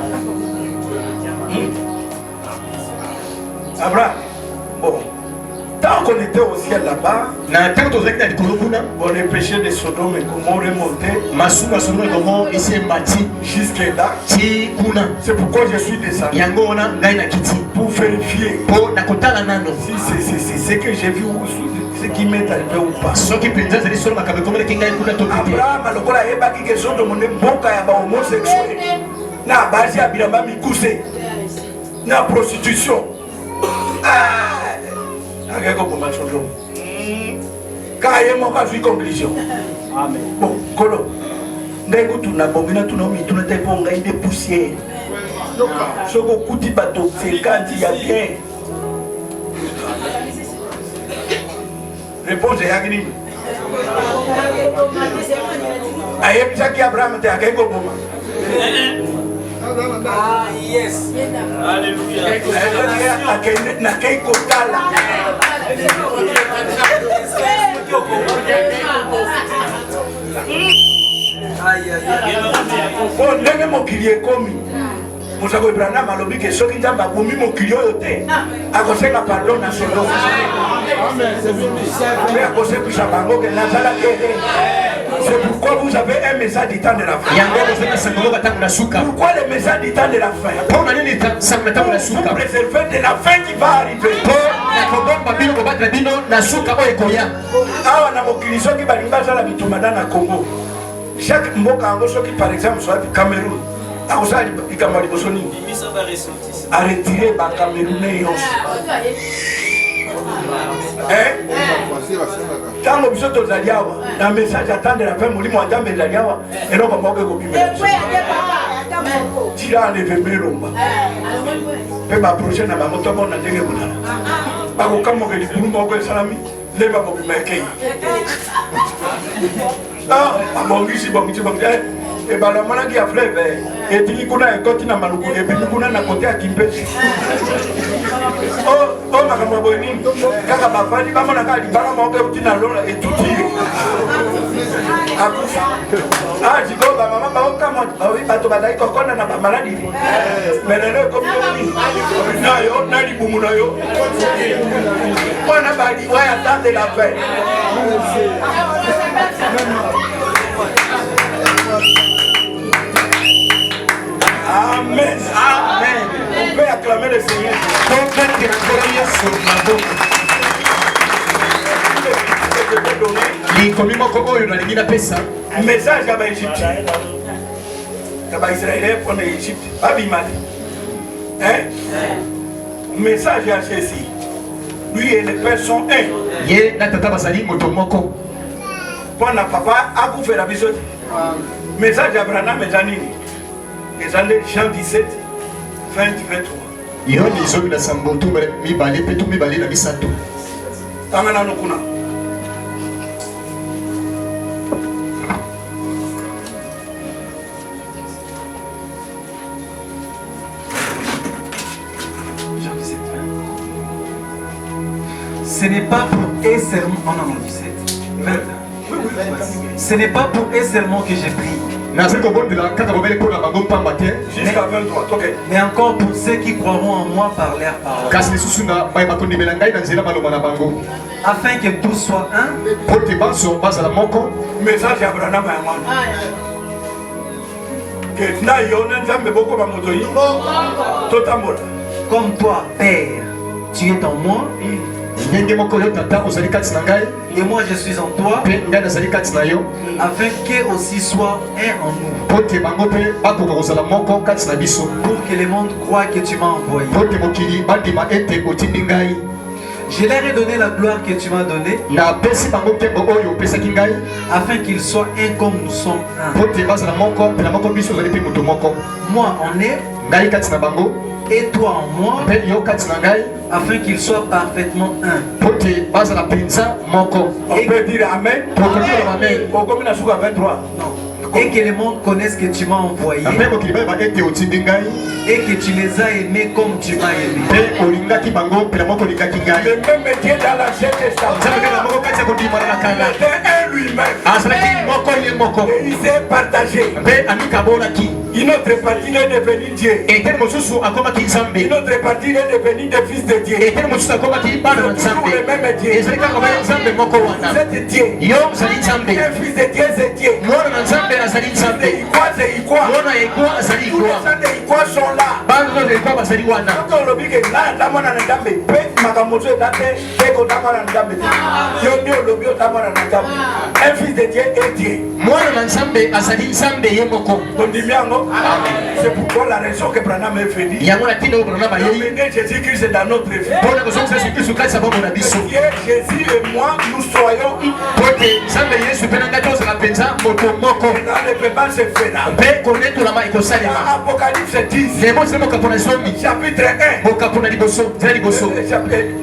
Abraham. Bon. Tant qu'on était au ciel là-bas, on les péchés de Sodome et Gomorrhe remontaient jusqu'à là. C'est pourquoi je suis descendu. Pour vérifier si c'est ce que j'ai vu ou ce qui m'est arrivé ou pas. Abraham a dit que Sodome est homosexuel. Na base ya bilamba mikuse. Na prostitution. Quand il y a une conclusion. Amen. Bon, Kolo. Ndeko tunabongina tunamituna teponga ide poussière. Soko kuti bato 50 ya bien. Réponse ya gini. Ayeb chaki Abraham te akeko boma. Ah, yes. Alléluia. Na keiko tala. Bon, ndenge mokili ekomi. Mosako Ibrahim alobi ke soki nzambe abumi mokili oyo te akosenga pardon na solo. Mais akosekisa bango ke nazalaki ete. C'est pourquoi vous avez un message du temps de la fin. Pourquoi le message du temps de la fin? Pour vous préserver de la fin qui va arriver. Awa na mokili soki balinga zala bitumada na Congo. Chaque mboka yango soki par exemple soit Cameroun. Akosala likambo liboso nini? A retirer ba Camerounais yonso. Tant que vous êtes dans message attendre la fin, molimo andambe la yawa et non pas que vous tira les bébélomba. Et ma prochaine à ma moto bonne à dégueu. Pas au camp que les boulons que salami, les va pour me ah, à mon ici, bon, et bien la maladie a fleuve et dit qu'on a un continent maloukou et puis qu'on a un côté à Kimpé. Oh, ma camarade, car ma femme dit, maman a dit, maman a dit, et tout dit. Ah, je dis, maman, maman, oui, ma tomate, on a ma maladie. Mais elle est comme Nayo, Nali Boumounayo. On a dit, ouais, attendez la fin. Amen. Amen. On peut acclamer le Seigneur. Message à l'Égypte. Les Israéliens prennent l'Égypte. Abimali. Hein? Message à Jésus. Lui et les pères sont un. Pendant papa a couvert la bisou. Message à Abraham et Janine. Les années Jean 17, 20, 23. Ce n'est pas pour eux seulement. Oh non, 17. 20. Ce n'est pas pour eux seulement que j'ai prié. Jusqu'à 23. Okay. Mais encore pour ceux qui croiront en moi par leur parole. Afin que tout soit un. Message à Abraham. Comme toi, Père, tu es en moi. Et moi je suis en toi. Afin qu'eux aussi soient un en nous. Pour que le monde croie que tu m'as envoyé. Je leur ai donné la gloire que tu m'as donnée. Afin qu'ils soient un comme nous sommes un. Moi en eux. Et toi en moi. Afin qu'ils soient parfaitement un. On peut dire Amen. On peut dire Amen. 23. Non. Et que le monde connaisse que tu m'as envoyé. Et que tu les as aimés comme tu m'as aimé. Le même Dieu dans l'Ancien Testament. Un lui-même. Et il s'est partagé. Une autre partie est devenue Dieu. Une autre partie est devenue des fils de Dieu. C'est toujours le même Dieu. C'est Dieu. Un fils de Dieu, c'est Dieu. Il croit, c'est il croit. Tous les gens de il croit sont là. Quand on le dit que là, un fils de Dieu est Dieu. C'est pourquoi la raison que Branham est venu. Jésus-Christ dans notre vie. Jésus et moi, nous soyons un. Dans le peuple se fait là. Apocalypse 10. Chapitre 1.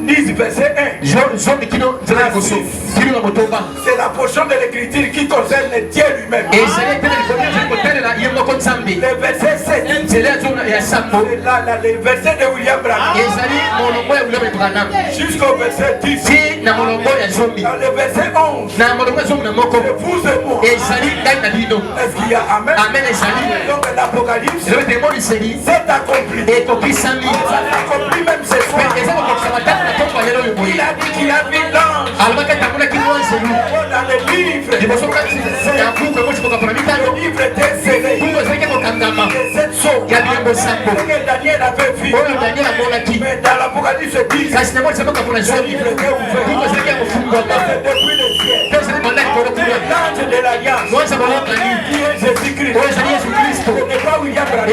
10 verset 1. C'est la portion de l'écriture qui concerne Dieu lui-même. Le verset 7. C'est le verset de William Branham. Jusqu'au verset 10. Dans le verset 11. C'est vous et moi. Est-ce qu'il y a Amen? Donc l'Apocalypse, c'est accompli. Ça s'accomplit même ce soir. Il a dit qu'il a vu l'ange. Dans le livre. Le livre était scellé. Et cette chose que Daniel avait vu. Mais dans l'Apocalypse 10, le livre était ouvert. Depuis le ciel. L'ange de l'Alliance. Qui est Jésus-Christ. Ce n'est pas William Branham.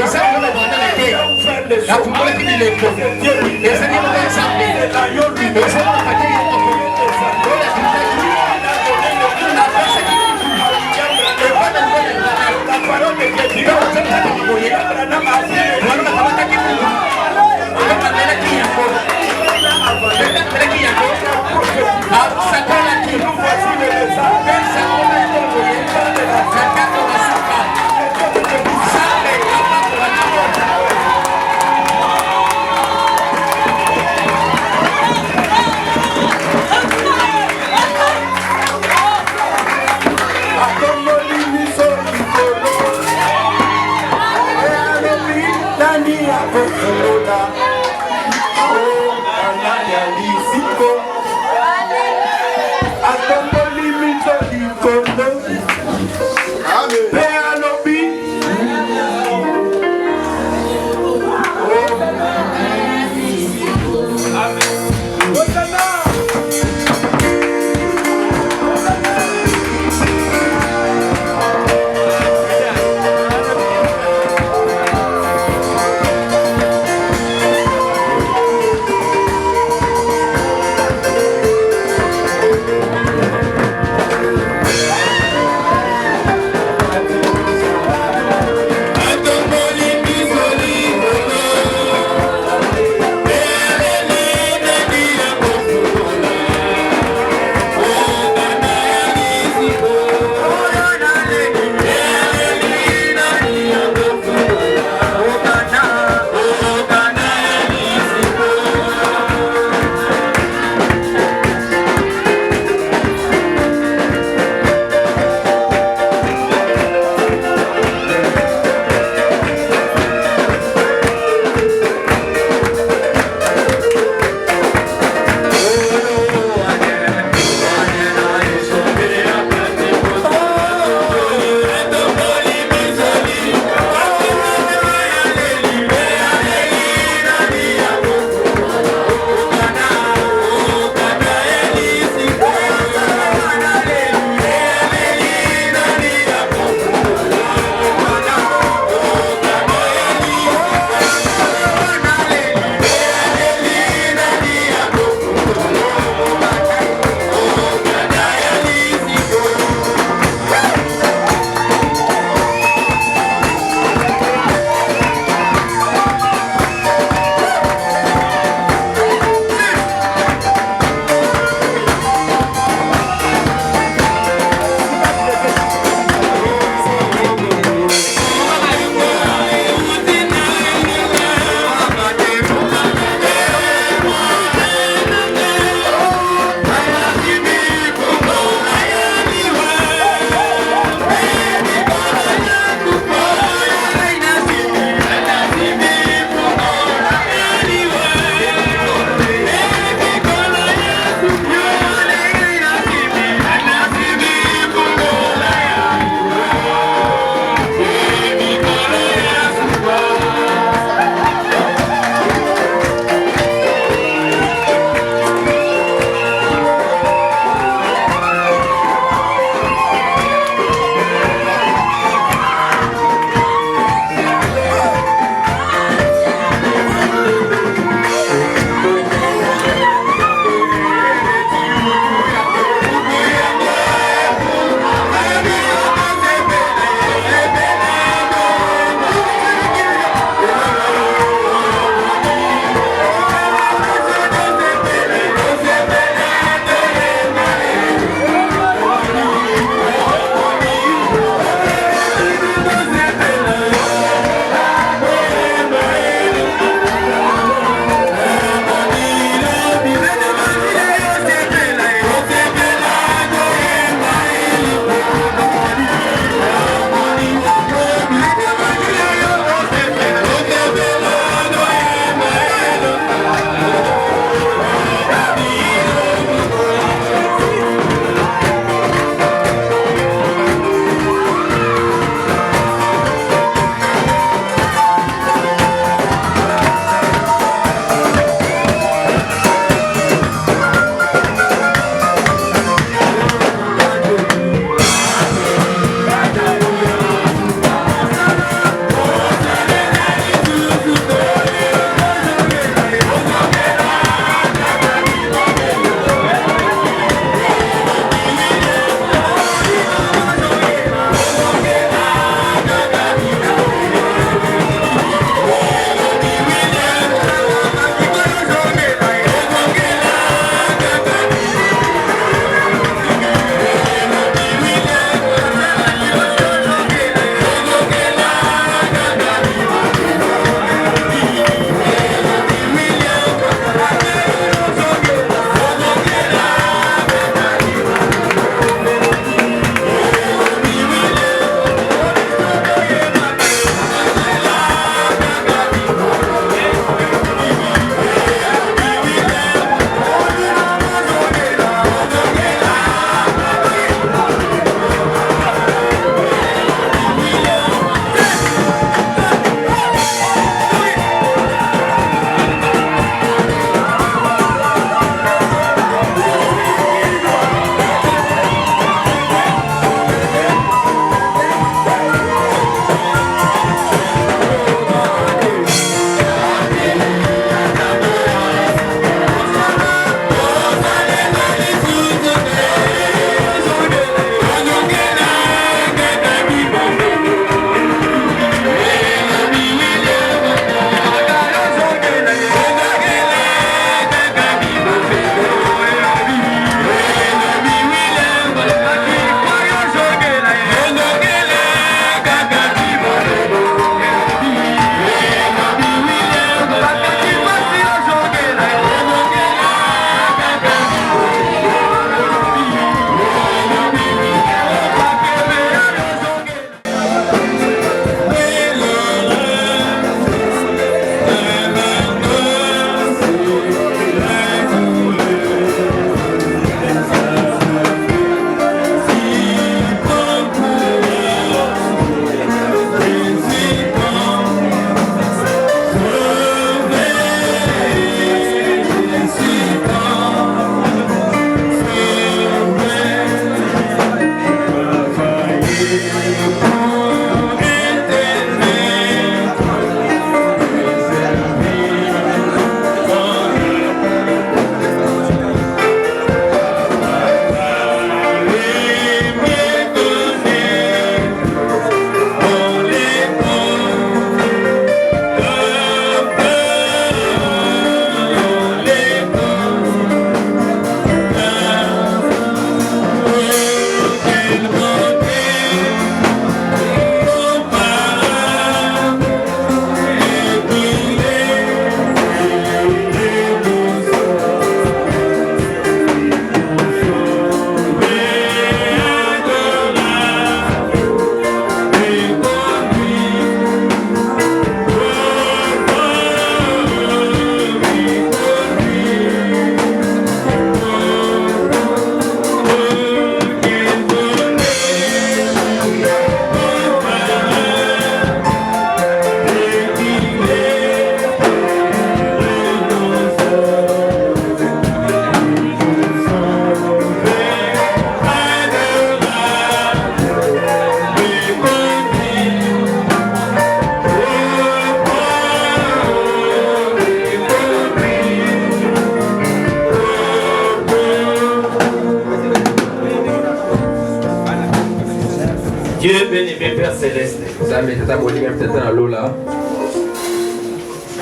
Dieu bien-aimé Père Céleste.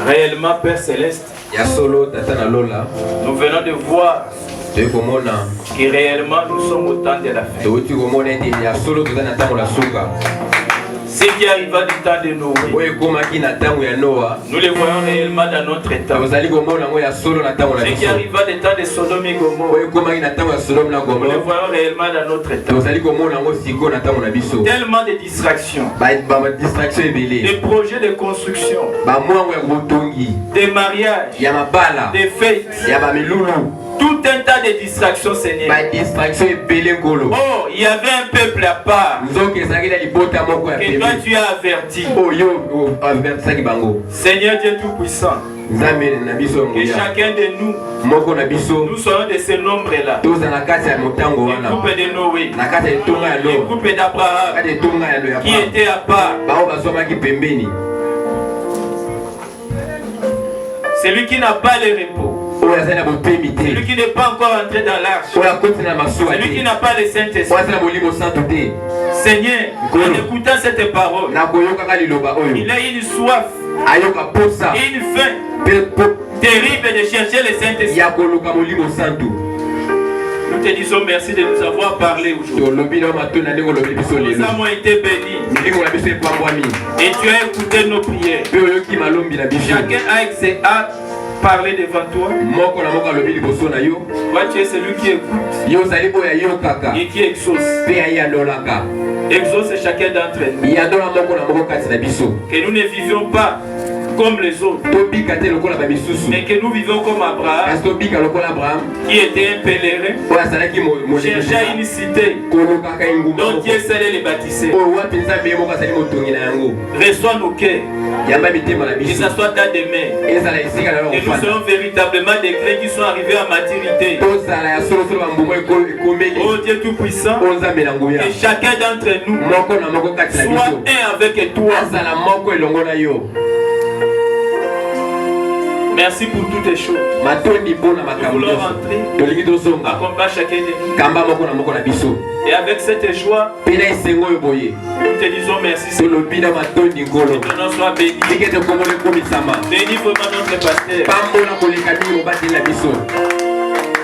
Réellement Père Céleste. Nous venons de voir que réellement nous sommes au temps de la fin. Ce qui arriva du temps de Noé, nous le voyons réellement dans notre temps. Ce qui arriva du temps de Sodome et Gomorrhe, nous le voyons réellement dans notre temps. Tellement de distractions, des projets de construction, des mariages, des fêtes, tout un tas de distractions, Seigneur. Oh, il y avait un peuple à part que toi tu as averti. Seigneur Dieu Tout-Puissant, que chacun de nous, nous soyons de ce nombre-là. Le groupe de Noé, le groupe d'Abraham, qui était à part. Celui qui n'a pas le repos, celui qui n'est pas encore entré dans l'arche, celui qui n'a pas le Saint-Esprit. Seigneur, en écoutant cette parole, il a une soif et une faim terrible de chercher le Saint-Esprit. Nous te disons merci de nous avoir parlé aujourd'hui. Nous avons été bénis. Et tu as écouté nos prières. Chacun a parlé devant toi. Toi, tu es celui qui écoute et qui exauce. Exauce chacun d'entre nous. Que nous ne vivions pas comme les autres, mais que nous vivons comme Abraham, qui était un pèlerin, cherchait une cité dont Dieu seul les bâtissait. Reçois nos cœurs, que ça soit dans des mains, et nous serons véritablement des clés qui sont arrivés à maturité. Oh Dieu Tout-Puissant, que chacun d'entre nous soit un avec toi. Merci pour toutes les choses. Nous voulons rentrer, accompagner chacun de nous. Et avec cette joie, nous te disons merci. Que ton nom soit béni. Bénis vraiment notre pasteur.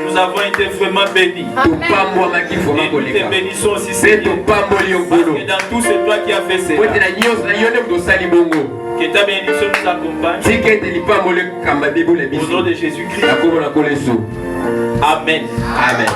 Nous avons été vraiment bénis. Et nous te bénissons aussi, Seigneur. Parce que dans tout, c'est toi qui as fait cela. Que ta bénédiction nous accompagne. Au nom de Jésus-Christ. Amen. Amen.